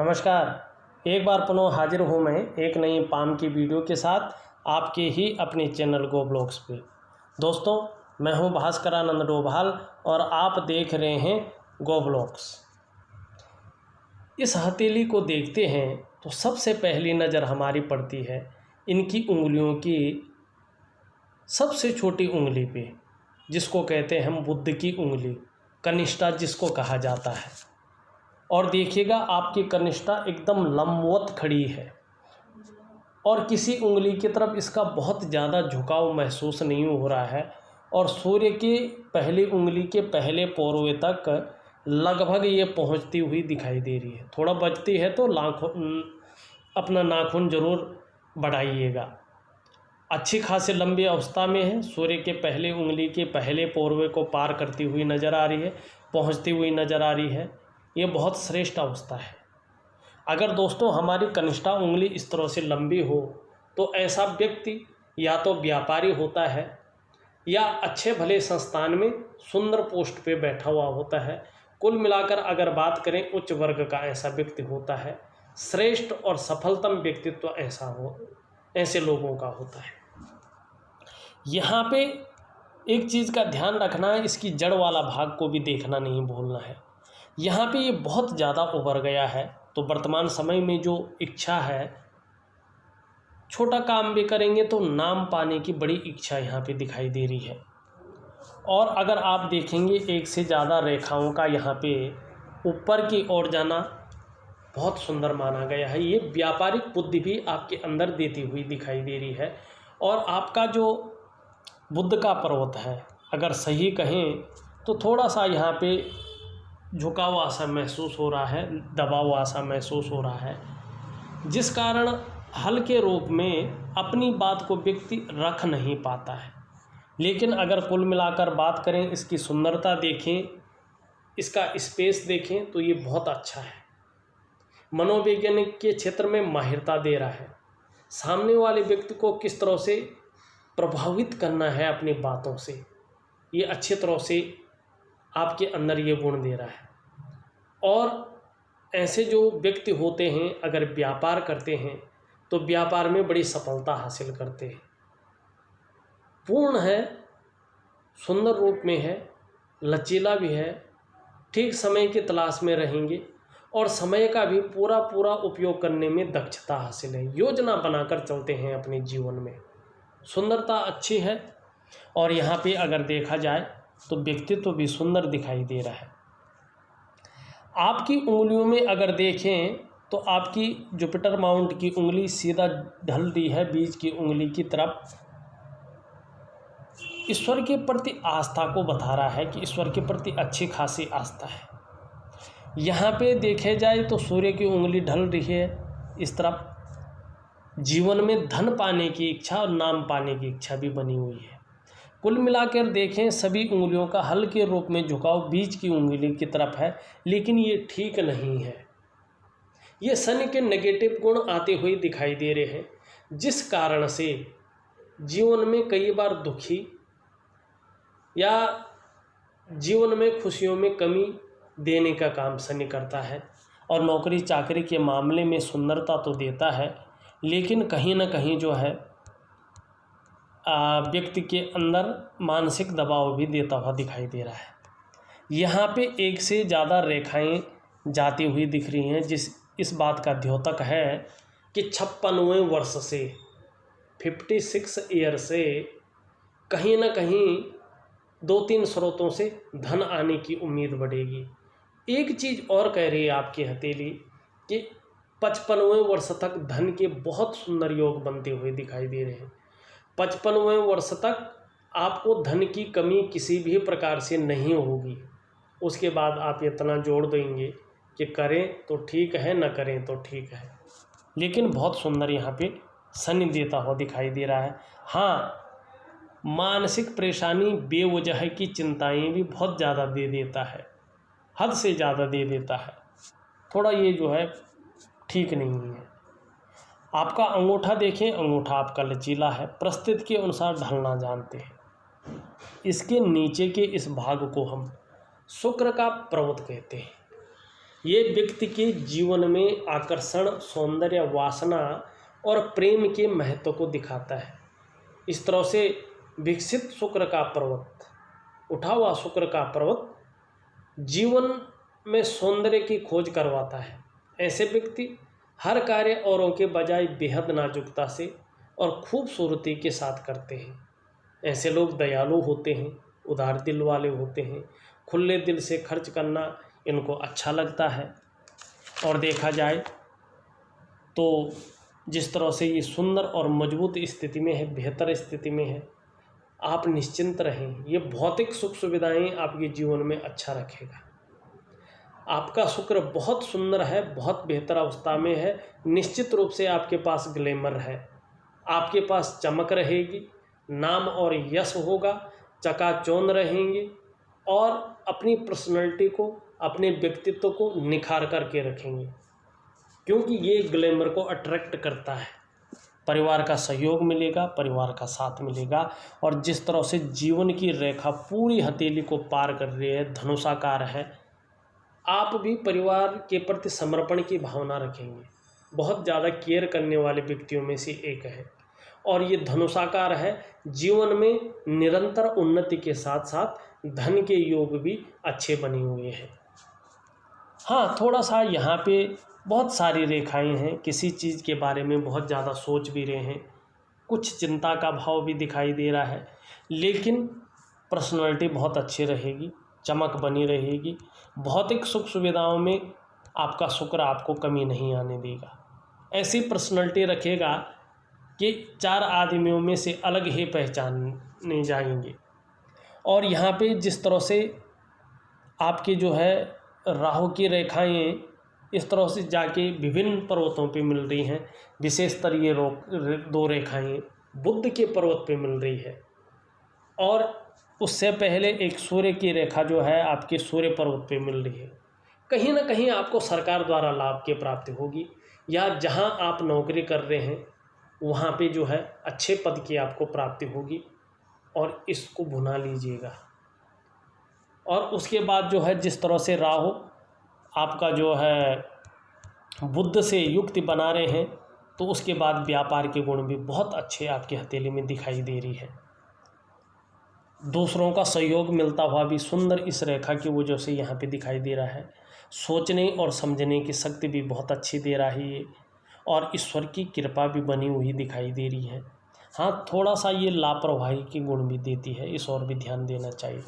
नमस्कार। एक बार पुनः हाजिर हूँ मैं एक नई पाम की वीडियो के साथ आपके ही अपने चैनल गो ब्लॉग्स पे। दोस्तों, मैं हूँ भास्करानंद डोभाल और आप देख रहे हैं गो ब्लॉग्स। इस हथेली को देखते हैं तो सबसे पहली नज़र हमारी पड़ती है इनकी उंगलियों की सबसे छोटी उंगली पे, जिसको कहते हैं हम बुद्ध की उंगली, कनिष्ठा जिसको कहा जाता है। और देखिएगा आपकी कनिष्ठा एकदम लंबवत खड़ी है और किसी उंगली की तरफ इसका बहुत ज़्यादा झुकाव महसूस नहीं हो रहा है और सूर्य की पहली उंगली के पहले पोरवे तक लगभग ये पहुंचती हुई दिखाई दे रही है। थोड़ा बचती है तो अपना नाखून ज़रूर बढ़ाइएगा। अच्छी खासी लंबी अवस्था में है। सूर्य के पहले उंगली के पहले पोरवे को पार करती हुई नज़र आ रही है, पहुंचती हुई नज़र आ रही है। ये बहुत श्रेष्ठ अवस्था है। अगर दोस्तों हमारी कनिष्ठा उंगली इस तरह से लंबी हो तो ऐसा व्यक्ति या तो व्यापारी होता है या अच्छे भले संस्थान में सुंदर पोस्ट पे बैठा हुआ होता है। कुल मिलाकर अगर बात करें उच्च वर्ग का ऐसा व्यक्ति होता है। श्रेष्ठ और सफलतम व्यक्तित्व ऐसे लोगों का होता है। यहाँ पे एक चीज़ का ध्यान रखना है, इसकी जड़ वाला भाग को भी देखना नहीं भूलना है। यहाँ पे ये बहुत ज़्यादा उभर गया है तो वर्तमान समय में जो इच्छा है, छोटा काम भी करेंगे तो नाम पाने की बड़ी इच्छा यहाँ पे दिखाई दे रही है। और अगर आप देखेंगे एक से ज़्यादा रेखाओं का यहाँ पे ऊपर की ओर जाना बहुत सुंदर माना गया है। ये व्यापारिक बुद्धि भी आपके अंदर देती हुई दिखाई दे रही है। और आपका जो बुद्ध का पर्वत है, अगर सही कहें तो थोड़ा सा यहाँ पे झुकाव आसा महसूस हो रहा है, दबाव आसा महसूस हो रहा है, जिस कारण हल्के रूप में अपनी बात को व्यक्ति रख नहीं पाता है। लेकिन अगर कुल मिलाकर बात करें, इसकी सुंदरता देखें, इसका स्पेस देखें तो ये बहुत अच्छा है। मनोवैज्ञानिक के क्षेत्र में माहिरता दे रहा है। सामने वाले व्यक्ति को किस तरह से प्रभावित करना है अपनी बातों से, ये अच्छी तरह से आपके अंदर ये गुण दे रहा है। और ऐसे जो व्यक्ति होते हैं अगर व्यापार करते हैं तो व्यापार में बड़ी सफलता हासिल करते हैं। पूर्ण है, सुंदर रूप में है, लचीला भी है, ठीक समय की तलाश में रहेंगे और समय का भी पूरा उपयोग करने में दक्षता हासिल है। योजना बनाकर चलते हैं अपने जीवन में। सुंदरता अच्छी है और यहाँ पे अगर देखा जाए तो व्यक्तित्व भी सुंदर दिखाई दे रहा है। आपकी उंगलियों में अगर देखें तो आपकी जुपिटर माउंट की उंगली सीधा ढल रही है बीच की उंगली की तरफ। ईश्वर के प्रति आस्था को बता रहा है कि ईश्वर के प्रति अच्छी खासी आस्था है। यहाँ पे देखे जाए तो सूर्य की उंगली ढल रही है इस तरफ। जीवन में धन पाने की इच्छा और नाम पाने की इच्छा भी बनी हुई है। कुल मिलाकर देखें सभी उंगलियों का हल्के रूप में झुकाव बीच की उंगली की तरफ है, लेकिन ये ठीक नहीं है। ये शनि के नेगेटिव गुण आते हुए दिखाई दे रहे हैं, जिस कारण से जीवन में कई बार दुखी या जीवन में खुशियों में कमी देने का काम शनि करता है। और नौकरी चाकरी के मामले में सुंदरता तो देता है, लेकिन कहीं ना कहीं जो है व्यक्ति के अंदर मानसिक दबाव भी देता हुआ दिखाई दे रहा है। यहाँ पे एक से ज़्यादा रेखाएं जाती हुई दिख रही हैं, जिस इस बात का द्योतक है कि 56वें वर्ष से 56 ईयर से कहीं ना कहीं 2-3 स्रोतों से धन आने की उम्मीद बढ़ेगी। एक चीज़ और कह रही है आपकी हथेली कि 55वें वर्ष तक धन के बहुत सुंदर योग बनते हुए दिखाई दे रहे हैं। 55वें वर्ष तक आपको धन की कमी किसी भी प्रकार से नहीं होगी। उसके बाद आप इतना जोड़ देंगे कि करें तो ठीक है, न करें तो ठीक है। लेकिन बहुत सुंदर यहाँ पे शनि देता हुआ दिखाई दे रहा है। हाँ, मानसिक परेशानी, बेवजह की चिंताएं भी बहुत ज़्यादा दे देता है, हद से ज़्यादा दे देता है। थोड़ा ये जो है ठीक नहीं है। आपका अंगूठा देखें, अंगूठा आपका लचीला है, परिस्थिति के अनुसार ढलना जानते हैं। इसके नीचे के इस भाग को हम शुक्र का पर्वत कहते हैं। ये व्यक्ति के जीवन में आकर्षण, सौंदर्य, वासना और प्रेम के महत्व को दिखाता है। इस तरह से विकसित शुक्र का पर्वत, उठा हुआ शुक्र का पर्वत जीवन में सौंदर्य की खोज करवाता है। ऐसे व्यक्ति हर कार्य औरों के बजाय बेहद नाजुकता से और खूबसूरती के साथ करते हैं। ऐसे लोग दयालु होते हैं, उदार दिल वाले होते हैं, खुले दिल से खर्च करना इनको अच्छा लगता है। और देखा जाए तो जिस तरह से ये सुंदर और मजबूत स्थिति में है, बेहतर स्थिति में है, आप निश्चिंत रहें। ये भौतिक सुख सुविधाएं आपके जीवन में अच्छा रखेगा। आपका शुक्र बहुत सुंदर है, बहुत बेहतर अवस्था में है। निश्चित रूप से आपके पास ग्लैमर है, आपके पास चमक रहेगी, नाम और यश होगा, चकाचौंध रहेंगे और अपनी पर्सनैलिटी को, अपने व्यक्तित्व को निखार करके रखेंगे, क्योंकि ये ग्लैमर को अट्रैक्ट करता है। परिवार का सहयोग मिलेगा, परिवार का साथ मिलेगा। और जिस तरह से जीवन की रेखा पूरी हथेली को पार कर रही है, धनुषाकार है, आप भी परिवार के प्रति समर्पण की भावना रखेंगे। बहुत ज़्यादा केयर करने वाले व्यक्तियों में से एक है। और ये धनुषाकार है, जीवन में निरंतर उन्नति के साथ साथ धन के योग भी अच्छे बने हुए हैं। हाँ, थोड़ा सा यहाँ पे बहुत सारी रेखाएं हैं, किसी चीज़ के बारे में बहुत ज़्यादा सोच भी रहे हैं, कुछ चिंता का भाव भी दिखाई दे रहा है, लेकिन पर्सनालिटी बहुत अच्छी रहेगी, चमक बनी रहेगी। भौतिक सुख सुविधाओं में आपका शुक्र आपको कमी नहीं आने देगा। ऐसी पर्सनालिटी रखेगा कि 4 आदमियों में से अलग ही पहचाने जाएंगे। और यहाँ पे जिस तरह से आपकी जो है राहु की रेखाएं इस तरह से जाके विभिन्न पर्वतों पे मिल रही हैं, विशेषतर ये 2 रेखाएं बुध के पर्वत पे मिल रही है। और उससे पहले एक सूर्य की रेखा जो है आपके सूर्य पर्वत पे मिल रही है। कहीं ना कहीं आपको सरकार द्वारा लाभ की प्राप्ति होगी, या जहां आप नौकरी कर रहे हैं वहां पे जो है अच्छे पद की आपको प्राप्ति होगी, और इसको भुना लीजिएगा। और उसके बाद जो है जिस तरह से राहु आपका जो है बुध से युक्ति बना रहे हैं, तो उसके बाद व्यापार के गुण भी बहुत अच्छे आपकी हथेली में दिखाई दे रही है। दूसरों का सहयोग मिलता हुआ भी सुंदर इस रेखा की वजह से यहाँ पे दिखाई दे रहा है। सोचने और समझने की शक्ति भी बहुत अच्छी दे रहा है ये, और ईश्वर की कृपा भी बनी हुई दिखाई दे रही है। हाँ, थोड़ा सा ये लापरवाही के गुण भी देती है, इस और भी ध्यान देना चाहिए।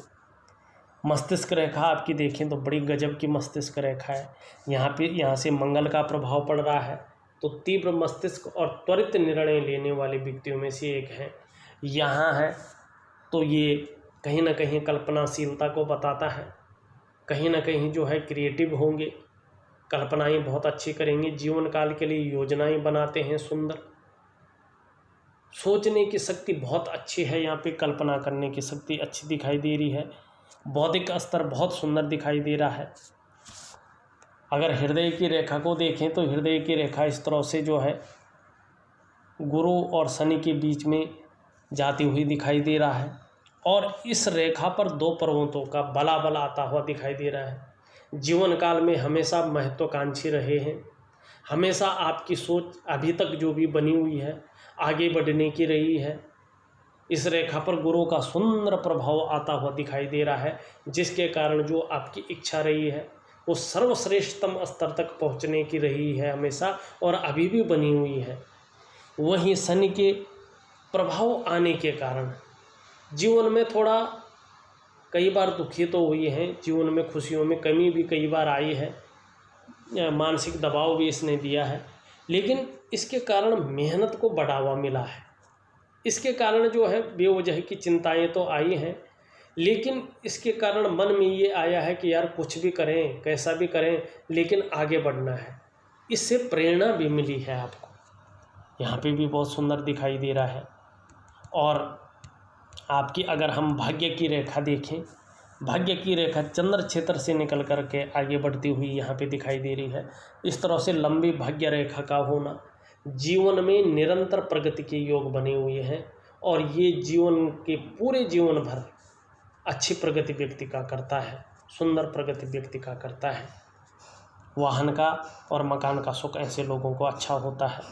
मस्तिष्क रेखा आपकी देखें तो बड़ी गजब की मस्तिष्क रेखा है। यहाँ से मंगल का प्रभाव पड़ रहा है, तो तीव्र मस्तिष्क और त्वरित निर्णय लेने वाले व्यक्तियों में से एक है। यहाँ है तो ये कहीं ना कहीं कल्पनाशीलता को बताता है, कहीं ना कहीं जो है क्रिएटिव होंगे, कल्पनाएं बहुत अच्छी करेंगे, जीवन काल के लिए योजनाएं बनाते हैं, सुंदर सोचने की शक्ति बहुत अच्छी है। यहाँ पे कल्पना करने की शक्ति अच्छी दिखाई दे रही है। बौद्धिक स्तर बहुत सुंदर दिखाई दे रहा है। अगर हृदय की रेखा को देखें तो हृदय की रेखा इस तरह से जो है गुरु और शनि के बीच में जाती हुई दिखाई दे रहा है, और इस रेखा पर 2 पर्वतों का बलाबल आता हुआ दिखाई दे रहा है। जीवन काल में हमेशा महत्वाकांक्षी रहे हैं, हमेशा आपकी सोच अभी तक जो भी बनी हुई है आगे बढ़ने की रही है। इस रेखा पर गुरु का सुंदर प्रभाव आता हुआ दिखाई दे रहा है, जिसके कारण जो आपकी इच्छा रही है वो सर्वश्रेष्ठतम स्तर तक पहुंचने की रही है हमेशा, और अभी भी बनी हुई है। वहीं शनि के प्रभाव आने के कारण जीवन में थोड़ा कई बार दुखी तो हुई हैं, जीवन में खुशियों में कमी भी कई बार आई है, मानसिक दबाव भी इसने दिया है, लेकिन इसके कारण मेहनत को बढ़ावा मिला है। इसके कारण जो है बेवजह की चिंताएं तो आई हैं, लेकिन इसके कारण मन में ये आया है कि यार कुछ भी करें, कैसा भी करें, लेकिन आगे बढ़ना है। इससे प्रेरणा भी मिली है आपको, यहाँ पे भी बहुत सुंदर दिखाई दे रहा है। और आपकी अगर हम भाग्य की रेखा देखें, भाग्य की रेखा चंद्र क्षेत्र से निकल कर के आगे बढ़ती हुई यहाँ पे दिखाई दे रही है। इस तरह से लंबी भाग्य रेखा का होना जीवन में निरंतर प्रगति के योग बने हुए हैं, और ये जीवन के पूरे जीवन भर अच्छी प्रगति व्यक्ति का करता है, सुंदर प्रगति व्यक्ति का करता है। वाहन का और मकान का सुख ऐसे लोगों को अच्छा होता है।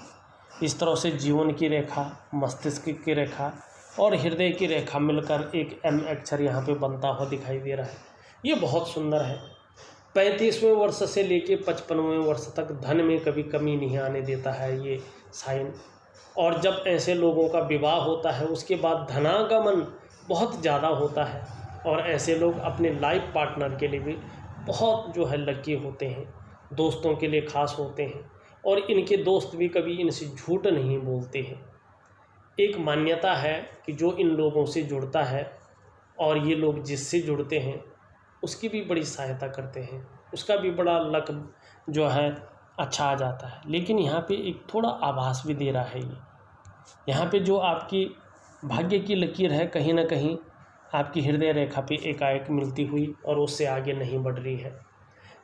इस तरह से जीवन की रेखा, मस्तिष्क की रेखा और हृदय की रेखा मिलकर एक एम अक्षर यहाँ पे बनता हुआ दिखाई दे रहा है। ये बहुत सुंदर है। 35वें वर्ष से लेके 55वें वर्ष तक धन में कभी कमी नहीं आने देता है ये साइन। और जब ऐसे लोगों का विवाह होता है उसके बाद धनागमन बहुत ज़्यादा होता है और ऐसे लोग अपने लाइफ पार्टनर के लिए भी बहुत जो है लकी होते हैं, दोस्तों के लिए खास होते हैं और इनके दोस्त भी कभी इनसे झूठ नहीं बोलते हैं। एक मान्यता है कि जो इन लोगों से जुड़ता है और ये लोग जिससे जुड़ते हैं उसकी भी बड़ी सहायता करते हैं, उसका भी बड़ा लक जो है अच्छा आ जाता है। लेकिन यहाँ पे एक थोड़ा आभास भी दे रहा है ये, यहाँ पे जो आपकी भाग्य की लकीर है कहीं ना कहीं आपकी हृदय रेखा पे एकाएक मिलती हुई और उससे आगे नहीं बढ़ रही है,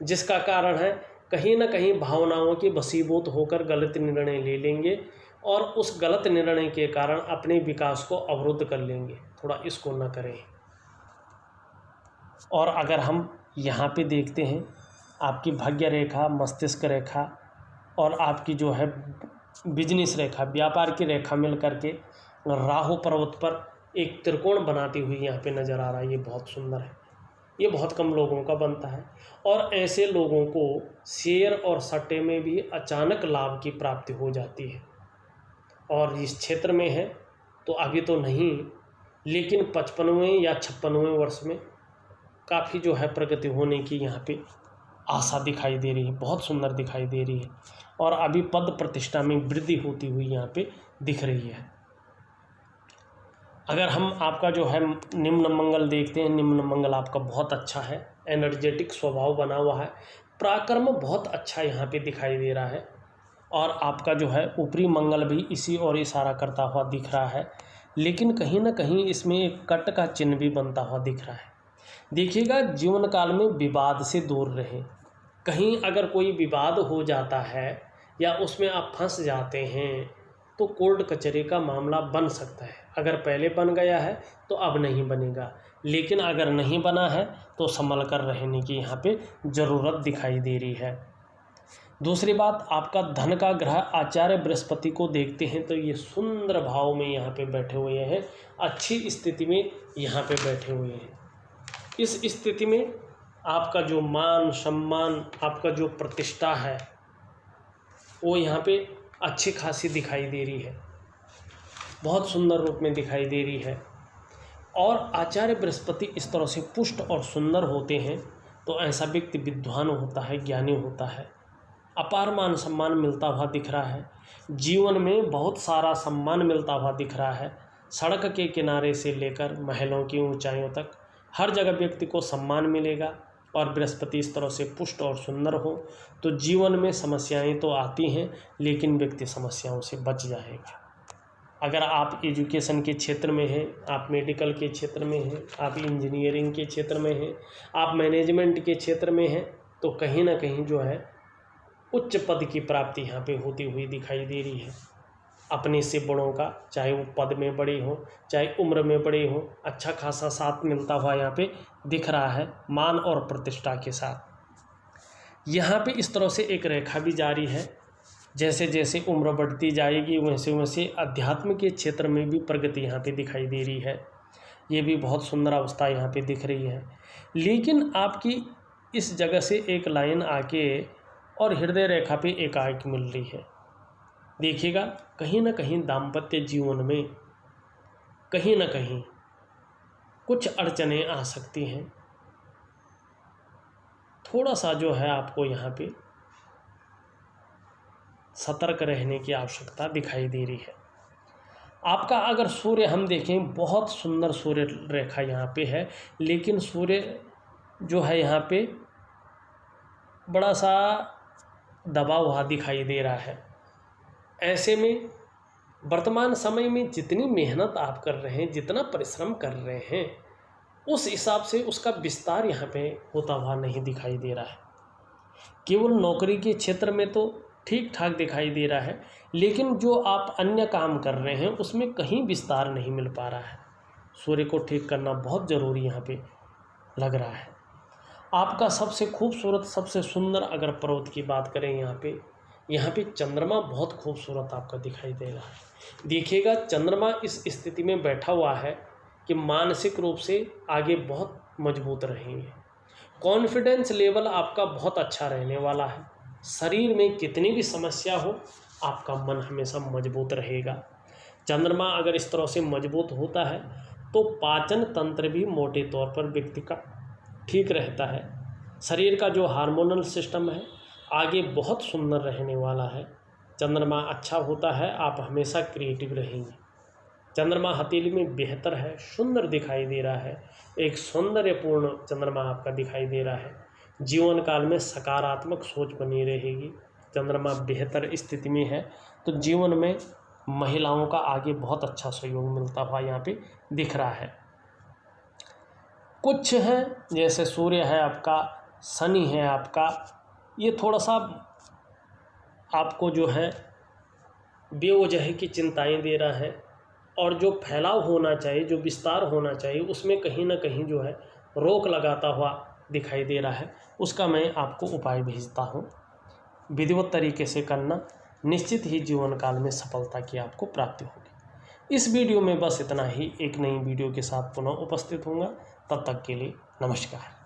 जिसका कारण है कहीं ना कहीं भावनाओं के वशीभूत होकर गलत निर्णय ले लेंगे और उस गलत निर्णय के कारण अपने विकास को अवरुद्ध कर लेंगे। थोड़ा इसको न करें। और अगर हम यहाँ पे देखते हैं आपकी भाग्य रेखा, मस्तिष्क रेखा और आपकी जो है बिजनेस रेखा, व्यापार की रेखा मिल करके राहु पर्वत पर एक त्रिकोण बनाती हुई यहाँ पे नज़र आ रहा है। ये बहुत सुंदर है, ये बहुत कम लोगों का बनता है और ऐसे लोगों को शेयर और सट्टे में भी अचानक लाभ की प्राप्ति हो जाती है। और इस क्षेत्र में है तो अभी तो नहीं, लेकिन 55वें या 56वें वर्ष में काफ़ी जो है प्रगति होने की यहाँ पे आशा दिखाई दे रही है, बहुत सुंदर दिखाई दे रही है और अभी पद प्रतिष्ठा में वृद्धि होती हुई यहाँ पे दिख रही है। अगर हम आपका जो है निम्न मंगल देखते हैं, निम्न मंगल आपका बहुत अच्छा है, एनर्जेटिक स्वभाव बना हुआ है, पराक्रम बहुत अच्छा यहाँ पे दिखाई दे रहा है और आपका जो है ऊपरी मंगल भी इसी ओर इशारा करता हुआ दिख रहा है। लेकिन कहीं ना कहीं इसमें एक कट का चिन्ह भी बनता हुआ दिख रहा है। देखिएगा, जीवन काल में विवाद से दूर रहें। कहीं अगर कोई विवाद हो जाता है या उसमें आप फंस जाते हैं तो कोर्ट कचहरी का मामला बन सकता है। अगर पहले बन गया है तो अब नहीं बनेगा, लेकिन अगर नहीं बना है तो संभल कर रहने की यहाँ पे ज़रूरत दिखाई दे रही है। दूसरी बात, आपका धन का ग्रह आचार्य बृहस्पति को देखते हैं तो ये सुंदर भाव में यहाँ पे बैठे हुए हैं, अच्छी स्थिति में यहाँ पे बैठे हुए हैं। इस स्थिति में आपका जो मान सम्मान, आपका जो प्रतिष्ठा है वो यहाँ पे अच्छी खासी दिखाई दे रही है, बहुत सुंदर रूप में दिखाई दे रही है। और आचार्य बृहस्पति इस तरह से पुष्ट और सुंदर होते हैं तो ऐसा व्यक्ति विद्वान होता है, ज्ञानी होता है, अपार मान सम्मान मिलता हुआ दिख रहा है, जीवन में बहुत सारा सम्मान मिलता हुआ दिख रहा है। सड़क के किनारे से लेकर महलों की ऊंचाइयों तक हर जगह व्यक्ति को सम्मान मिलेगा। और बृहस्पति इस तरह से पुष्ट और सुंदर हो तो जीवन में समस्याएं तो आती हैं लेकिन व्यक्ति समस्याओं से बच जाएगा। अगर आप एजुकेशन के क्षेत्र में हैं, आप मेडिकल के क्षेत्र में हैं, आप इंजीनियरिंग के क्षेत्र में हैं, आप मैनेजमेंट के क्षेत्र में हैं तो कहीं ना कहीं जो है उच्च पद की प्राप्ति यहाँ पे होती हुई दिखाई दे रही है। अपने से बड़ों का, चाहे वो पद में बड़े हों चाहे उम्र में बड़े हों, अच्छा खासा साथ मिलता हुआ यहाँ पे दिख रहा है, मान और प्रतिष्ठा के साथ। यहाँ पे इस तरह से एक रेखा भी जारी है, जैसे जैसे उम्र बढ़ती जाएगी वैसे वैसे अध्यात्म के क्षेत्र में भी प्रगति यहाँ पे दिखाई दे रही है। ये भी बहुत सुंदर अवस्था यहाँ पे दिख रही है। लेकिन आपकी इस जगह से एक लाइन आके और हृदय रेखा पे एकाएक मिल रही है। देखिएगा, कहीं ना कहीं दाम्पत्य जीवन में कहीं ना कहीं कुछ अड़चनें आ सकती हैं। थोड़ा सा जो है आपको यहाँ पे सतर्क रहने की आवश्यकता दिखाई दे रही है। आपका अगर सूर्य हम देखें, बहुत सुंदर सूर्य रेखा यहाँ पे है, लेकिन सूर्य जो है यहाँ पे बड़ा सा दबा हुआ दिखाई दे रहा है। ऐसे में वर्तमान समय में जितनी मेहनत आप कर रहे हैं, जितना परिश्रम कर रहे हैं, उस हिसाब से उसका विस्तार यहाँ पे होता हुआ नहीं दिखाई दे रहा है। केवल नौकरी के क्षेत्र में तो ठीक ठाक दिखाई दे रहा है, लेकिन जो आप अन्य काम कर रहे हैं उसमें कहीं विस्तार नहीं मिल पा रहा है। सूर्य को ठीक करना बहुत ज़रूरी यहाँ पे लग रहा है। आपका सबसे खूबसूरत, सबसे सुंदर अगर पर्वत की बात करें, यहाँ पे चंद्रमा बहुत खूबसूरत आपका दिखाई दे रहा है। देखिएगा चंद्रमा इस स्थिति में बैठा हुआ है कि मानसिक रूप से आगे बहुत मजबूत रहेंगे। कॉन्फिडेंस लेवल आपका बहुत अच्छा रहने वाला है। शरीर में कितनी भी समस्या हो, आपका मन हमेशा मजबूत रहेगा। चंद्रमा अगर इस तरह से मजबूत होता है तो पाचन तंत्र भी मोटे तौर पर व्यक्ति का ठीक रहता है। शरीर का जो हार्मोनल सिस्टम है आगे बहुत सुंदर रहने वाला है। चंद्रमा अच्छा होता है, आप हमेशा क्रिएटिव रहेंगे। चंद्रमा हथेली में बेहतर है, सुंदर दिखाई दे रहा है, एक सौंदर्यपूर्ण चंद्रमा आपका दिखाई दे रहा है। जीवन काल में सकारात्मक सोच बनी रहेगी। चंद्रमा बेहतर स्थिति में है तो जीवन में महिलाओं का आगे बहुत अच्छा सहयोग मिलता हुआ यहाँ पे दिख रहा है। कुछ है जैसे सूर्य है आपका, शनि है आपका, ये थोड़ा सा आपको जो है बेवजह की चिंताएं दे रहा है, और जो फैलाव होना चाहिए, जो विस्तार होना चाहिए, उसमें कहीं ना कहीं जो है रोक लगाता हुआ दिखाई दे रहा है। उसका मैं आपको उपाय भेजता हूँ, विधिवत तरीके से करना, निश्चित ही जीवन काल में सफलता की आपको प्राप्ति होगी। इस वीडियो में बस इतना ही। एक नई वीडियो के साथ पुनः उपस्थित होऊंगा, तब तक के लिए नमस्कार।